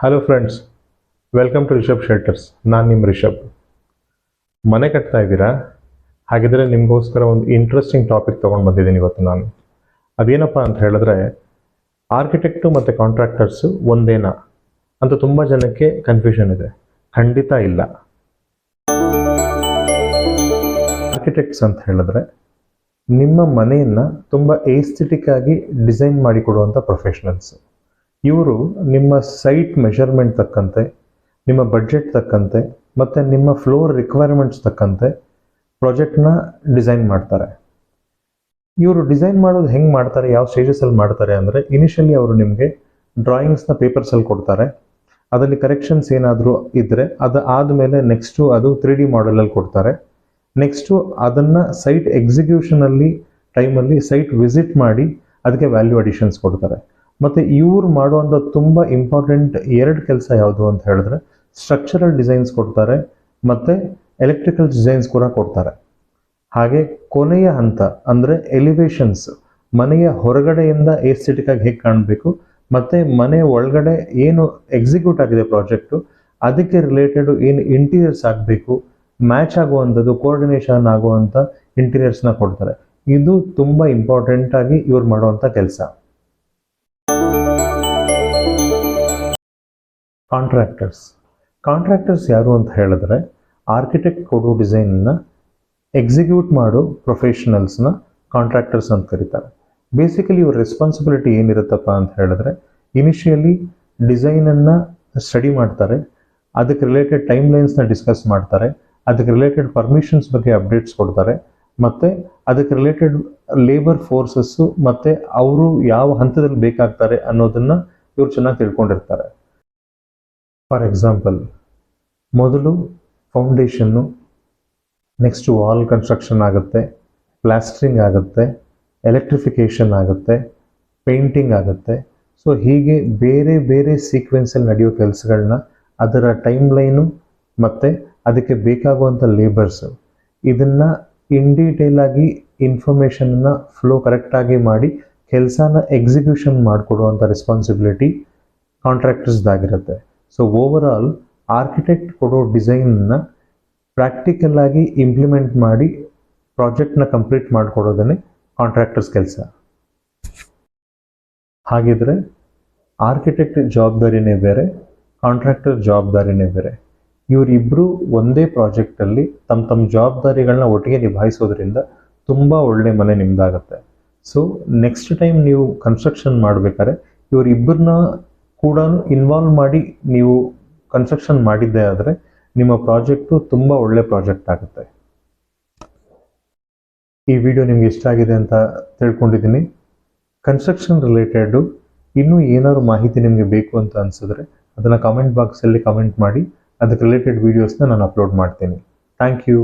Hello friends, welcome to Rishabh shelters. ನಾನು ನಿಮ್ಮ ರಿಷಬ್. ಮನೆ ಕಟ್ತಾ ಇದ್ದೀರಾ? ಹಾಗಿದ್ರೆ ನಿಮಗೋಸ್ಕರ ಒಂದು ಇಂಟ್ರೆಸ್ಟಿಂಗ್ ಟಾಪಿಕ್ ತೊಗೊಂಡು ಬಂದಿದ್ದೀನಿ ಇವತ್ತು ನಾನು. ಅದೇನಪ್ಪ ಅಂತ ಹೇಳಿದ್ರೆ, ಆರ್ಕಿಟೆಕ್ಟು ಮತ್ತು ಕಾಂಟ್ರಾಕ್ಟರ್ಸು ಒಂದೇನಾ ಅಂತ ತುಂಬ ಜನಕ್ಕೆ ಕನ್ಫ್ಯೂಷನ್ ಇದೆ. ಖಂಡಿತ ಇಲ್ಲ. ಆರ್ಕಿಟೆಕ್ಟ್ಸ್ ಅಂತ ಹೇಳಿದ್ರೆ ನಿಮ್ಮ ಮನೆಯನ್ನು ತುಂಬ ಏಸ್ಥೆಟಿಕ್ ಆಗಿ ಡಿಸೈನ್ ಮಾಡಿಕೊಡುವಂಥ ಪ್ರೊಫೆಷನಲ್ಸ್. ಇವರು ನಿಮ್ಮ ಸೈಟ್ ಮೆಷರ್ಮೆಂಟ್ ತಕ್ಕಂತೆ, ನಿಮ್ಮ ಬಡ್ಜೆಟ್ ತಕ್ಕಂತೆ ಮತ್ತು ನಿಮ್ಮ ಫ್ಲೋರ್ ರಿಕ್ವೈರ್ಮೆಂಟ್ಸ್ ತಕ್ಕಂತೆ ಪ್ರಾಜೆಕ್ಟ್ನ ಡಿಸೈನ್ ಮಾಡ್ತಾರೆ. ಇವರು ಡಿಸೈನ್ ಮಾಡೋದು ಹೆಂಗೆ ಮಾಡ್ತಾರೆ, ಯಾವ ಸ್ಟೇಜಸಲ್ಲಿ ಮಾಡ್ತಾರೆ ಅಂದರೆ, ಇನಿಷಿಯಲಿ ಅವರು ನಿಮಗೆ ಡ್ರಾಯಿಂಗ್ಸ್ನ ಪೇಪರ್ಸಲ್ಲಿ ಕೊಡ್ತಾರೆ. ಅದರಲ್ಲಿ ಕರೆಕ್ಷನ್ಸ್ ಏನಾದರೂ ಇದ್ದರೆ ಅದು ಆದಮೇಲೆ ನೆಕ್ಸ್ಟು ಅದು 3D ಮಾಡೆಲಲ್ಲಿ ಕೊಡ್ತಾರೆ. ನೆಕ್ಸ್ಟು ಅದನ್ನು ಸೈಟ್ ಎಕ್ಸಿಕ್ಯೂಷನಲ್ಲಿ ಟೈಮಲ್ಲಿ ಸೈಟ್ ವಿಸಿಟ್ ಮಾಡಿ ಅದಕ್ಕೆ ವ್ಯಾಲ್ಯೂ ಅಡಿಷನ್ಸ್ ಕೊಡ್ತಾರೆ. ಮತ್ತು ಇವ್ರು ಮಾಡುವಂಥ ತುಂಬ ಇಂಪಾರ್ಟೆಂಟ್ ಎರಡು ಕೆಲಸ ಯಾವುದು ಅಂತ ಹೇಳಿದ್ರೆ, ಸ್ಟ್ರಕ್ಚರಲ್ ಡಿಸೈನ್ಸ್ ಕೊಡ್ತಾರೆ ಮತ್ತು ಎಲೆಕ್ಟ್ರಿಕಲ್ ಡಿಸೈನ್ಸ್ ಕೂಡ ಕೊಡ್ತಾರೆ. ಹಾಗೆ ಕೊನೆಯ ಹಂತ ಅಂದರೆ ಎಲಿವೇಷನ್ಸ್, ಮನೆಯ ಹೊರಗಡೆಯಿಂದ ಏಸ್ಥೆಟಿಕ್ ಆಗಿ ಹೇಗೆ ಕಾಣಬೇಕು ಮತ್ತು ಮನೆ ಒಳಗಡೆ ಏನು ಎಕ್ಸಿಕ್ಯೂಟ್ ಆಗಿದೆ ಪ್ರಾಜೆಕ್ಟು ಅದಕ್ಕೆ ರಿಲೇಟೆಡು ಏನು ಇಂಟೀರಿಯರ್ಸ್ ಆಗಬೇಕು, ಮ್ಯಾಚ್ ಆಗುವಂಥದ್ದು, ಕೋಆರ್ಡಿನೇಷನ್ ಆಗುವಂಥ ಇಂಟೀರಿಯರ್ಸ್ನ ಕೊಡ್ತಾರೆ. ಇದು ತುಂಬ ಇಂಪಾರ್ಟೆಂಟಾಗಿ ಇವ್ರು ಮಾಡುವಂಥ ಕೆಲಸ. ಕಾಂಟ್ರಾಕ್ಟರ್ಸ್ ಯಾರು ಅಂತ ಹೇಳಿದ್ರೆ, ಆರ್ಕಿಟೆಕ್ಟ್ ಕೊಡೋ ಡಿಸೈನ್ನ ಎಕ್ಸಿಕ್ಯೂಟ್ ಮಾಡೋ ಪ್ರೊಫೆಷನಲ್ಸ್ನ ಕಾಂಟ್ರಾಕ್ಟರ್ಸ್ ಅಂತ ಕರೀತಾರೆ. ಬೇಸಿಕಲಿ ಇವ್ರ ರೆಸ್ಪಾನ್ಸಿಬಿಲಿಟಿ ಏನಿರುತ್ತಪ್ಪ ಅಂತ ಹೇಳಿದ್ರೆ, ಇನಿಷಿಯಲಿ ಡಿಸೈನನ್ನು ಸ್ಟಡಿ ಮಾಡ್ತಾರೆ, ಅದಕ್ಕೆ ರಿಲೇಟೆಡ್ ಟೈಮ್ ಲೈನ್ಸ್ನ ಡಿಸ್ಕಸ್ ಮಾಡ್ತಾರೆ, ಅದಕ್ಕೆ ರಿಲೇಟೆಡ್ ಪರ್ಮಿಷನ್ಸ್ ಬಗ್ಗೆ ಅಪ್ಡೇಟ್ಸ್ ಕೊಡ್ತಾರೆ, ಮತ್ತು ಅದಕ್ಕೆ ರಿಲೇಟೆಡ್ ಲೇಬರ್ ಫೋರ್ಸಸ್ಸು ಮತ್ತು ಅವರು ಯಾವ ಹಂತದಲ್ಲಿ ಬೇಕಾಗ್ತಾರೆ ಅನ್ನೋದನ್ನು ಇವ್ರು ಚೆನ್ನಾಗಿ ತಿಳ್ಕೊಂಡಿರ್ತಾರೆ. ಫಾರ್ ಎಕ್ಸಾಂಪಲ್, ಮೊದಲು ಫೌಂಡೇಶನ್ನು, ನೆಕ್ಸ್ಟ್ ವಾಲ್ ಕನ್ಸ್ಟ್ರಕ್ಷನ್ ಆಗುತ್ತೆ, ಪ್ಲಾಸ್ಟ್ರಿಂಗ್ ಆಗುತ್ತೆ, ಎಲೆಕ್ಟ್ರಿಫಿಕೇಷನ್ ಆಗುತ್ತೆ, ಪೇಂಟಿಂಗ್ ಆಗುತ್ತೆ. ಸೊ ಹೀಗೆ ಬೇರೆ ಬೇರೆ ಸೀಕ್ವೆನ್ಸಲ್ಲಿ ನಡೆಯೋ ಕೆಲಸಗಳನ್ನ, ಅದರ ಟೈಮ್ ಲೈನು ಮತ್ತು ಅದಕ್ಕೆ ಬೇಕಾಗುವಂಥ ಲೇಬರ್ಸು, ಇದನ್ನು ಇನ್ ಡೀಟೇಲ್ ಆಗಿ ಇನ್ಫಾರ್ಮೇಷನ್ನ ಫ್ಲೋ ಕರೆಕ್ಟಾಗಿ ಮಾಡಿ ಕೆಲಸನ ಎಕ್ಸಿಕ್ಯೂಷನ್ ಮಾಡಿಕೊಡುವಂಥ ರೆಸ್ಪಾನ್ಸಿಬಿಲಿಟಿ ಕಾಂಟ್ರಾಕ್ಟರ್ಸ್ದಾಗಿರುತ್ತೆ. ಸೊ ಓವರ್ ಆಲ್ ಆರ್ಕಿಟೆಕ್ಟ್ ಕೊಡೋ ಡಿಸೈನ್ನ ಪ್ರಾಕ್ಟಿಕಲ್ ಆಗಿ ಇಂಪ್ಲಿಮೆಂಟ್ ಮಾಡಿ ಪ್ರಾಜೆಕ್ಟ್ನ ಕಂಪ್ಲೀಟ್ ಮಾಡಿಕೊಡೋದೇ ಕಾಂಟ್ರಾಕ್ಟರ್ಸ್ ಕೆಲಸ. ಹಾಗಿದ್ರೆ ಆರ್ಕಿಟೆಕ್ಟ್ ಜವಾಬ್ದಾರಿನೇ ಬೇರೆ, ಕಾಂಟ್ರಾಕ್ಟರ್ ಜವಾಬ್ದಾರಿನೇ ಬೇರೆ. ಇವರಿಬ್ಬರು ಒಂದೇ ಪ್ರಾಜೆಕ್ಟಲ್ಲಿ ತಮ್ಮ ತಮ್ಮ ಜವಾಬ್ದಾರಿಗಳನ್ನ ಒಟ್ಟಿಗೆ ನಿಭಾಯಿಸೋದ್ರಿಂದ ತುಂಬ ಒಳ್ಳೆ ಮನೆ ನಿಮ್ಮದಾಗತ್ತೆ. ಸೊ ನೆಕ್ಸ್ಟ್ ಟೈಮ್ ನೀವು ಕನ್ಸ್ಟ್ರಕ್ಷನ್ ಮಾಡಬೇಕಾದ್ರೆ ಇವರಿಬ್ಬರನ್ನ ಕೂಡ ಇನ್ವಾಲ್ವ್ ಮಾಡಿ ನೀವು ಕನ್ಸ್ಟ್ರಕ್ಷನ್ ಮಾಡಿದ್ದೇ ಆದರೆ ನಿಮ್ಮ ಪ್ರಾಜೆಕ್ಟು ತುಂಬ ಒಳ್ಳೆ ಪ್ರಾಜೆಕ್ಟ್ ಆಗುತ್ತೆ. ಈ ವಿಡಿಯೋ ನಿಮ್ಗೆ ಇಷ್ಟ ಆಗಿದೆ ಅಂತ ತಿಳ್ಕೊಂಡಿದ್ದೀನಿ. ಕನ್ಸ್ಟ್ರಕ್ಷನ್ ರಿಲೇಟೆಡು ಇನ್ನೂ ಏನಾದ್ರು ಮಾಹಿತಿ ನಿಮಗೆ ಬೇಕು ಅಂತ ಅನಿಸಿದ್ರೆ ಅದನ್ನು ಕಾಮೆಂಟ್ ಬಾಕ್ಸಲ್ಲಿ ಕಮೆಂಟ್ ಮಾಡಿ, ಅದಕ್ಕೆ ರಿಲೇಟೆಡ್ ವೀಡಿಯೋಸ್ನ ನಾನು ಅಪ್ಲೋಡ್ ಮಾಡ್ತೀನಿ. Thank you.